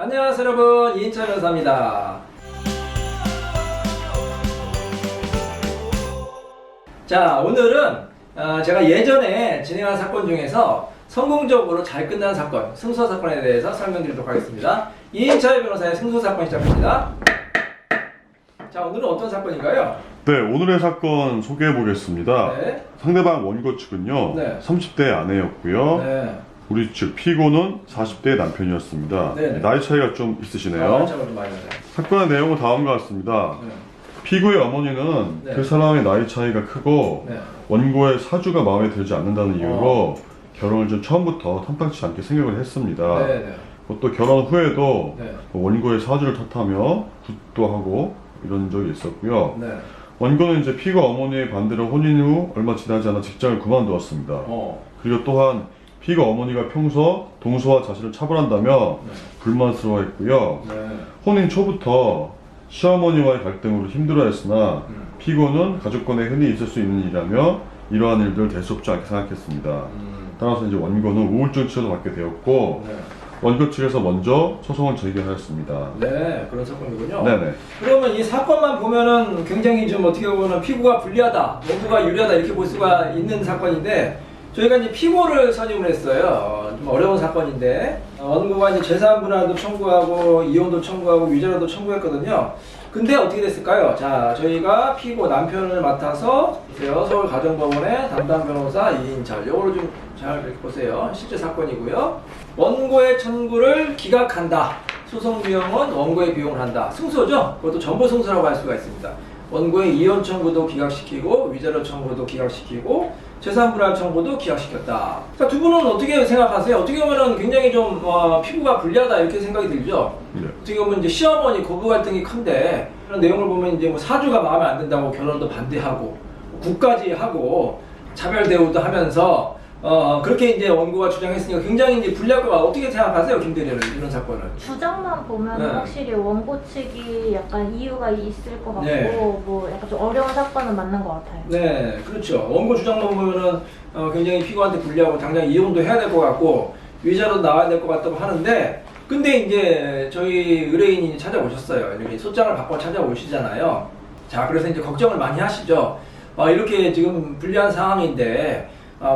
안녕하세요 여러분, 이인철 변호사입니다. 자, 오늘은 제가 예전에 진행한 사건 중에서 성공적으로 잘 끝난 사건, 승소 사건에 대해서 설명드리도록 하겠습니다. 이인철 변호사의 승소 사건 시작합니다. 자, 오늘은 어떤 사건인가요? 네, 오늘의 사건 소개해 보겠습니다. 네. 상대방 원고 측은요, 네. 30대 아내였고요. 네. 우리 측 피고는 40대 남편이었습니다. 네. 나이 차이가 좀 있으시네요. 좀 많이 나요. 사건의 내용은 다음과 같습니다. 네. 피고의 어머니는 네. 그 사람의 나이 차이가 크고 네. 원고의 사주가 마음에 들지 않는다는 이유로 결혼을 좀 처음부터 탐탁치 않게 생각을 했습니다. 네. 네. 또 결혼 후에도 네. 원고의 사주를 탓하며 굿도 하고 이런 적이 있었고요. 네. 원고는 이제 피고 어머니의 반대로 혼인 후 얼마 지나지 않아 직장을 그만두었습니다. 그리고 또한 피고 어머니가 평소 동서와 자신을 차별한다며 네. 불만스러워했고요. 네. 혼인 초부터 시어머니와의 갈등으로 힘들어했으나 피고는 가족권에 흔히 있을 수 있는 일이라며 이러한 일들을 대수롭지 않게 생각했습니다. 따라서 이제 원고는 우울증 치료도 받게 되었고 네. 원고 측에서 먼저 소송을 제기하였습니다. 네, 그런 사건이군요. 네네. 그러면 이 사건만 보면은 굉장히 좀 어떻게 보면 피고가 불리하다, 원고가 유리하다 이렇게 볼 수가 있는 사건인데, 저희가 이제 피고를 선임을 했어요. 좀 어려운 사건인데, 원고가 이제 재산 분할도 청구하고 이혼도 청구하고 위자료도 청구했거든요. 근데 어떻게 됐을까요? 자, 저희가 피고 남편을 맡아서 서울 가정법원의 담당 변호사 이인철, 요거를 좀 잘 보세요. 실제 사건이고요. 원고의 청구를 기각한다. 소송 비용은 원고의 비용을 한다. 승소죠? 그것도 전부 승소라고 할 수가 있습니다. 원고의 이혼 청구도 기각시키고 위자료 청구도 기각시키고 재산 분할 청구도 기각시켰다. 자, 두 분은 어떻게 생각하세요? 어떻게 보면 굉장히 좀 피고가 불리하다 이렇게 생각이 들죠? 네. 어떻게 보면 이제 시어머니 고부 갈등이 큰데, 그런 내용을 보면 이제 뭐 사주가 마음에 안 든다고 결혼도 반대하고 국까지 하고 차별 대우도 하면서 그렇게 이제 원고가 주장했으니까 굉장히 이제 불리할 것 같아요. 어떻게 생각하세요, 김대리는 이런 사건을? 주장만 보면 네. 확실히 원고 측이 약간 이유가 있을 것 같고, 네. 뭐 약간 좀 어려운 사건은 맞는 것 같아요. 네, 그렇죠. 원고 주장만 보면은 굉장히 피고한테 불리하고 당장 이혼도 해야 될 것 같고 위자료도 나와야 될 것 같다고 하는데, 근데 이제 저희 의뢰인이 찾아오셨어요. 이렇게 소장을 받고 찾아오시잖아요. 자, 그래서 이제 걱정을 많이 하시죠. 이렇게 지금 불리한 상황인데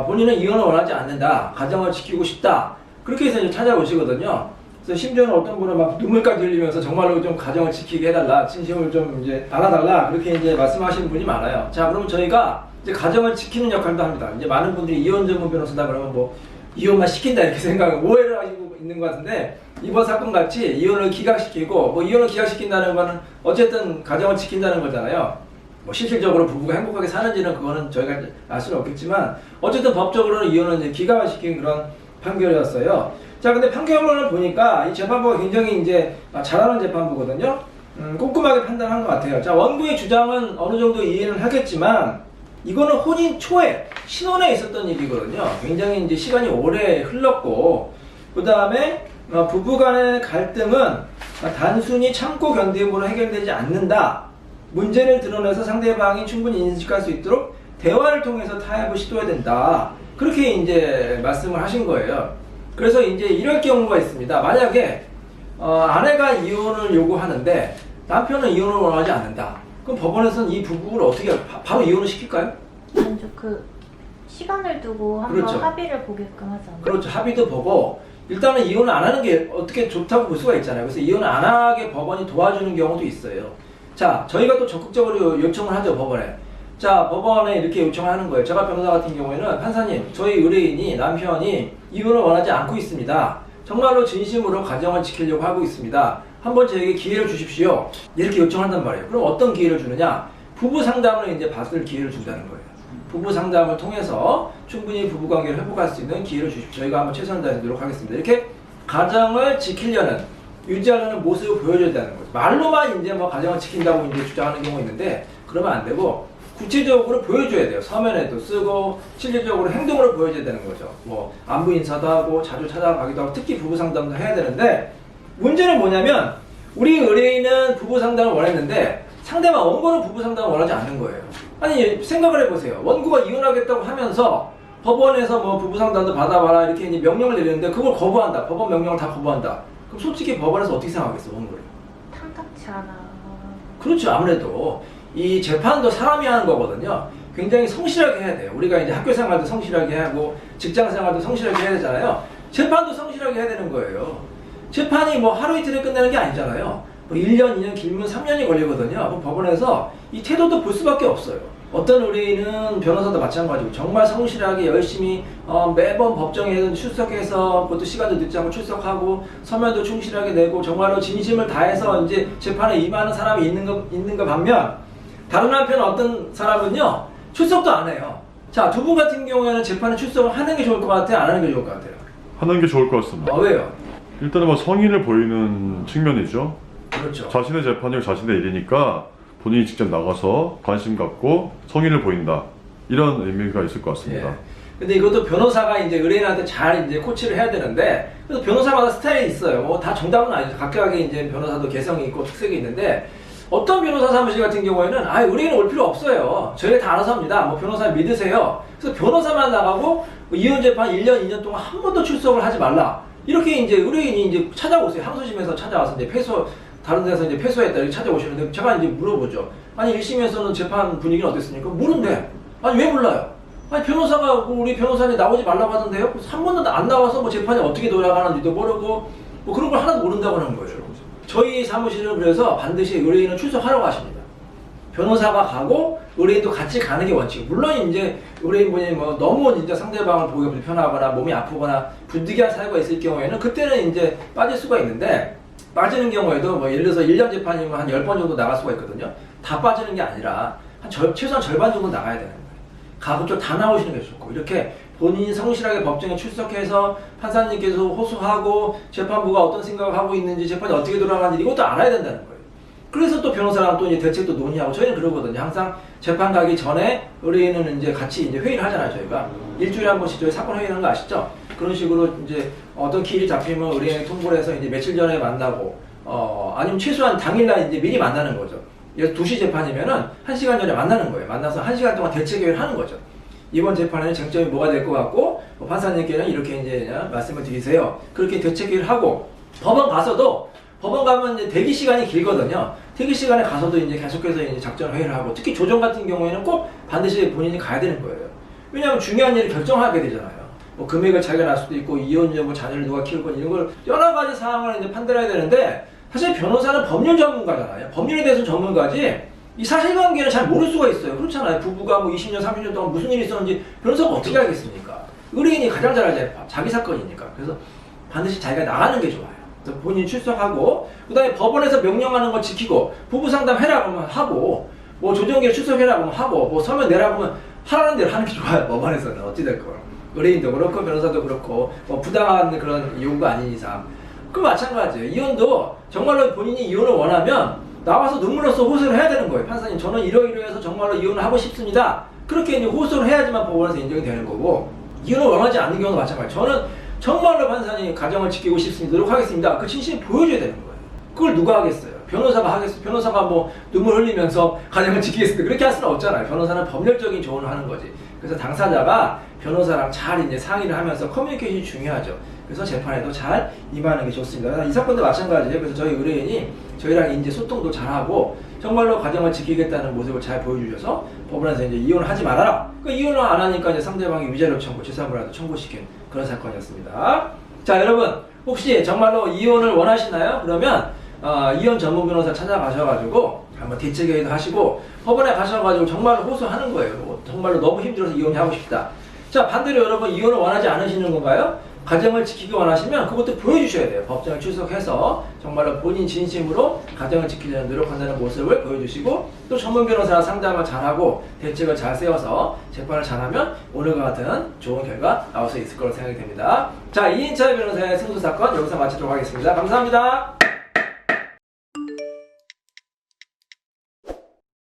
본인은 이혼을 원하지 않는다, 가정을 지키고 싶다, 그렇게 해서 이제 찾아오시거든요. 그래서 심지어는 어떤 분은 막 눈물까지 흘리면서 정말로 좀 가정을 지키게 해달라, 진심을 좀 이제 알아달라, 그렇게 이제 말씀하시는 분이 많아요. 자, 그러면 저희가 이제 가정을 지키는 역할도 합니다. 이제 많은 분들이 이혼 전문 변호사다 그러면 뭐 이혼만 시킨다 이렇게 생각을 오해를 하시고 있는 것 같은데, 이번 사건 같이 이혼을 기각시키고, 뭐 이혼을 기각시킨다는 거는 어쨌든 가정을 지킨다는 거잖아요. 뭐 실질적으로 부부가 행복하게 사는지는 그거는 저희가 알 수는 없겠지만, 어쨌든 법적으로는 이혼을 이제 기각을 시킨 그런 판결이었어요. 자, 근데 판결문을 보니까 이 재판부가 굉장히 이제 잘하는 재판부거든요. 꼼꼼하게 판단한 것 같아요. 자, 원고의 주장은 어느 정도 이해는 하겠지만, 이거는 혼인 초에 신혼에 있었던 일이거든요. 굉장히 이제 시간이 오래 흘렀고, 그 다음에 부부간의 갈등은 단순히 참고 견딤으로 해결되지 않는다. 문제를 드러내서 상대방이 충분히 인식할 수 있도록 대화를 통해서 타협을 시도해야 된다. 그렇게 이제 말씀을 하신 거예요. 그래서 이제 이럴 경우가 있습니다. 만약에 아내가 이혼을 요구하는데 남편은 이혼을 원하지 않는다. 그럼 법원에서는 이 부부를 어떻게 바로 이혼을 시킬까요? 아니죠. 그 시간을 두고 한번 그렇죠. 합의를 보게끔 하지 않나요? 그렇죠. 합의도 보고 일단은 이혼을 안 하는 게 어떻게 좋다고 볼 수가 있잖아요. 그래서 이혼을 안 하게 법원이 도와주는 경우도 있어요. 자, 저희가 또 적극적으로 요청을 하죠, 법원에. 자, 법원에 이렇게 요청을 하는 거예요. 제가 변호사 같은 경우에는, 판사님, 저희 의뢰인이, 남편이 이혼을 원하지 않고 있습니다. 정말로 진심으로 가정을 지키려고 하고 있습니다. 한번 저에게 기회를 주십시오. 이렇게 요청한단 말이에요. 그럼 어떤 기회를 주느냐? 부부 상담을 이제 받을 기회를 준다는 거예요. 부부 상담을 통해서 충분히 부부 관계를 회복할 수 있는 기회를 주십시오. 저희가 한번 최선을 다해 노력하겠습니다. 이렇게 가정을 지키려는, 유지하려는 모습을 보여줘야 되는 거죠. 말로만 이제 뭐 가정을 지킨다고 이제 주장하는 경우가 있는데, 그러면 안 되고 구체적으로 보여줘야 돼요. 서면에도 쓰고 실질적으로 행동으로 보여줘야 되는 거죠. 뭐 안부 인사도 하고 자주 찾아가기도 하고 특히 부부 상담도 해야 되는데, 문제는 뭐냐면 우리 의뢰인은 부부 상담을 원했는데 상대방 원고는 부부 상담을 원하지 않는 거예요. 아니, 생각을 해보세요. 원고가 이혼하겠다고 하면서 법원에서 뭐 부부 상담도 받아봐라 이렇게 이제 명령을 내리는데 그걸 거부한다. 법원 명령을 다 거부한다. 그럼 솔직히 법원에서 어떻게 생각하겠어, 원고를? 탐탁치 않아. 그렇죠. 아무래도 이 재판도 사람이 하는 거거든요. 굉장히 성실하게 해야 돼요. 우리가 이제 학교 생활도 성실하게 하고 직장 생활도 성실하게 해야 되잖아요. 재판도 성실하게 해야 되는 거예요. 재판이 뭐 하루 이틀에 끝나는 게 아니잖아요. 뭐 1년, 2년, 길면 3년이 걸리거든요. 그럼 법원에서 이 태도도 볼 수밖에 없어요. 어떤 의뢰인은 변호사도 마찬가지고 정말 성실하게 열심히 매번 법정에 출석해서 그것도 시간도 늦지 않고 출석하고 서면도 충실하게 내고 정말로 진심을 다해서 이제 재판에 임하는 사람이 있는 거 반면 다른 한편 어떤 사람은요 출석도 안 해요. 자, 두 분 같은 경우에는 재판에 출석을 하는 게 좋을 것 같아요? 안 하는 게 좋을 것 같아요? 하는 게 좋을 것 같습니다. 왜요? 일단은 뭐 성의를 보이는 측면이죠. 그렇죠. 자신의 재판이고 자신의 일이니까 본인이 직접 나가서 관심 갖고 성의를 보인다. 이런 의미가 있을 것 같습니다. 예. 근데 이것도 변호사가 이제 의뢰인한테 잘 이제 코치를 해야 되는데, 그래서 변호사마다 스타일이 있어요. 뭐 다 정답은 아니죠. 각각의 이제 변호사도 개성이 있고 특색이 있는데, 어떤 변호사 사무실 같은 경우에는 의뢰인 올 필요 없어요. 저희가 다 알아서 합니다. 뭐 변호사 믿으세요. 그래서 변호사만 나가고 이혼 재판 1년, 2년 동안 한 번도 출석을 하지 말라. 이렇게 이제 의뢰인이 이제 찾아오세요. 항소심에서 찾아와서 이제 다른 데서 이제 패소했다 이렇게 찾아오시는데 제가 이제 물어보죠. 아니 1심에서는 재판 분위기는 어땠습니까? 모른대. 아니 왜 몰라요? 아니 변호사가 우리 변호사님 나오지 말라고 하던데요? 한 번도 안 나와서 뭐 재판이 어떻게 돌아가는지도 모르고 뭐 그런 걸 하나도 모른다고 하는 거예요. 저희 사무실은 그래서 반드시 의뢰인은 출석하라고 하십니다. 변호사가 가고 의뢰인도 같이 가는 게 원칙. 물론 이제 의뢰인분이 뭐 너무 진짜 상대방을 보기가 불편하거나 몸이 아프거나 부득이한 사유가 있을 경우에는 그때는 이제 빠질 수가 있는데 빠지는 경우에도 뭐 예를 들어서 1년 재판이면 한 10번 정도 나갈 수가 있거든요. 다 빠지는 게 아니라 최소한 절반 정도 나가야 되는 거예요. 가급적 다 나오시는 게 좋고 이렇게 본인이 성실하게 법정에 출석해서 판사님께서 호소하고 재판부가 어떤 생각을 하고 있는지 재판이 어떻게 돌아가는지 이것도 알아야 된다는 거예요. 그래서 또 변호사랑 또 이제 대책도 논의하고 저희는 그러거든요. 항상 재판 가기 전에 의뢰인은 이제 같이 이제 회의를 하잖아요. 저희가 일주일에 한 번씩 저희 사건 회의하는 거 아시죠? 그런 식으로 이제 어떤 기일이 잡히면 의뢰인에 통보를 해서 이제 며칠 전에 만나고 아니면 최소한 당일날 이제 미리 만나는 거죠. 예를 2시 재판이면은 1시간 전에 만나는 거예요. 만나서 1시간 동안 대책 회의를 하는 거죠. 이번 재판에는 쟁점이 뭐가 될 것 같고 판사님께는 이렇게 이제 말씀을 드리세요. 그렇게 대책 회의를 하고 법원 가서도 법원 가면 이제 대기 시간이 길거든요. 대기 시간에 가서도 이제 계속해서 이제 작전 회의를 하고 특히 조정 같은 경우에는 꼭 반드시 본인이 가야 되는 거예요. 왜냐하면 중요한 일을 결정하게 되잖아요. 뭐 금액을 자기가 날 수도 있고 이혼 여부 자녀를 누가 키울 건 이런 걸 여러 가지 사항을 이제 판단해야 되는데 사실 변호사는 법률 전문가잖아요. 법률에 대해서 전문가지 이 사실관계는 잘 모를 수가 있어요. 그렇잖아요. 부부가 뭐 20년, 30년 동안 무슨 일이 있었는지 변호사가 어떻게 알겠습니까? 의뢰인이 가장 잘 알잖아요. 자기 사건이니까. 그래서 반드시 자기가 나가는 게 좋아요. 그래서 본인이 출석하고 그 다음에 법원에서 명령하는 걸 지키고 부부 상담해라 그러면 하고 뭐 조정기에 출석해라 그러면 하고 뭐 서면 내라 그러면 하라는 대로 하는 게 좋아요. 법원에서는 어찌됐건 의뢰인도 그렇고 변호사도 그렇고 뭐 부당한 그런 요구가 아닌 이상 그 마찬가지예요. 이혼도 정말로 본인이 이혼을 원하면 나와서 눈물로써 호소를 해야 되는 거예요. 판사님 저는 이러이러해서 정말로 이혼을 하고 싶습니다. 그렇게 이제 호소를 해야지만 법원에서 인정이 되는 거고 이혼을 원하지 않는 경우도 마찬가지예요. 저는 정말로 판사님 가정을 지키고 싶습니다. 노력하겠습니다. 그 진심을 보여줘야 되는 거예요. 그걸 누가 하겠어요? 변호사가 하겠어요? 변호사가 뭐 눈물 흘리면서 가정을 지키겠습니다. 그렇게 할 수는 없잖아요. 변호사는 법률적인 조언을 하는 거지. 그래서 당사자가 변호사랑 잘 이제 상의를 하면서 커뮤니케이션이 중요하죠. 그래서 재판에도 잘 임하는 게 좋습니다. 이 사건도 마찬가지예요. 그래서 저희 의뢰인이 저희랑 이제 소통도 잘하고 정말로 가정을 지키겠다는 모습을 잘 보여주셔서 법원에서 이제 이혼을 하지 말아라. 그 이혼을 안 하니까 이제 상대방이 위자료 청구, 재산분할도 청구시킨 그런 사건이었습니다. 자, 여러분 혹시 정말로 이혼을 원하시나요? 그러면 이혼 전문 변호사 찾아가셔가지고 한번 대책회의도 하시고 법원에 가셔가지고 정말로 호소하는 거예요. 정말로 너무 힘들어서 이혼하고 싶다. 자, 반대로 여러분 이혼을 원하지 않으시는 건가요? 가정을 지키기 원하시면 그것도 보여주셔야 돼요. 법정에 출석해서 정말로 본인 진심으로 가정을 지키려는 노력한다는 모습을 보여주시고 또 전문 변호사랑 상담을 잘하고 대책을 잘 세워서 재판을 잘하면 오늘과 같은 좋은 결과 나올 수 있을 거라고 생각이 됩니다. 자, 이인철 변호사의 승소사건 여기서 마치도록 하겠습니다. 감사합니다.